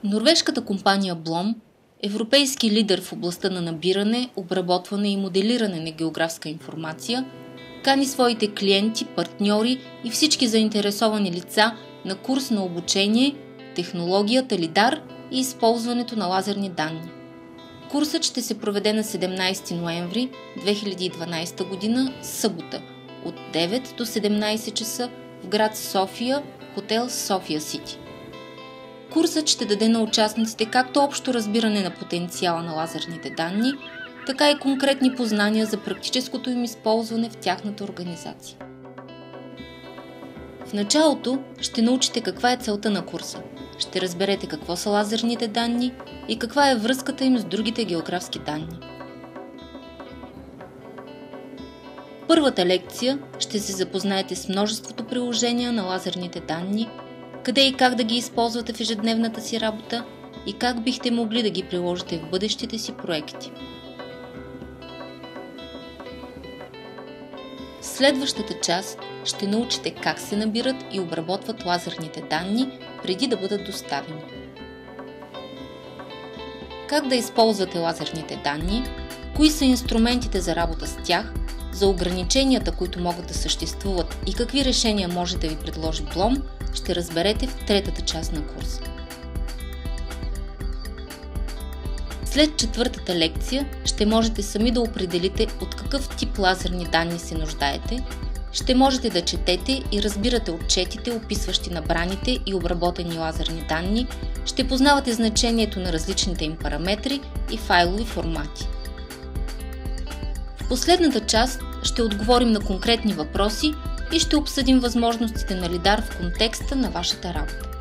Норвежката компания Blom, европейски лидер в областта на набиране, обработване и моделиране на географска информация, кани своите клиенти, партньори и всички заинтересовани лица на курс на обучение, технологията LiDAR и използването на лазерни данни. Курсът ще се проведе на 17 ноември 2012 г. събота от 9 до 17 часа в град София, хотел София Сити. Курсът ще даде на участниците както общо разбиране на потенциала на лазерните данни, така и конкретни познания за практическото им използване в тяхната организация. В началото ще научите каква е целта на курса, ще разберете какво са лазерните данни и каква е връзката им с другите географски данни. В първата лекция ще се запознаете с множеството приложения на лазерните данни, къде и как да ги използвате в ежедневната си работа и как бихте могли да ги приложите в бъдещите си проекти. В следващата част ще научите как се набират и обработват лазерните данни преди да бъдат доставени. Как да използвате лазерните данни, кои са инструментите за работа с тях, за ограниченията, които могат да съществуват и какви решения може да ви предложи Blom, ще разберете в третата част на курса. След четвъртата лекция ще можете сами да определите от какъв тип лазерни данни се нуждаете, ще можете да четете и разбирате отчетите, описващи набраните и обработени лазерни данни, ще познавате значението на различните им параметри и файлови формати. В последната част ще отговорим на конкретни въпроси и ще обсъдим възможностите на LiDAR в контекста на вашата работа.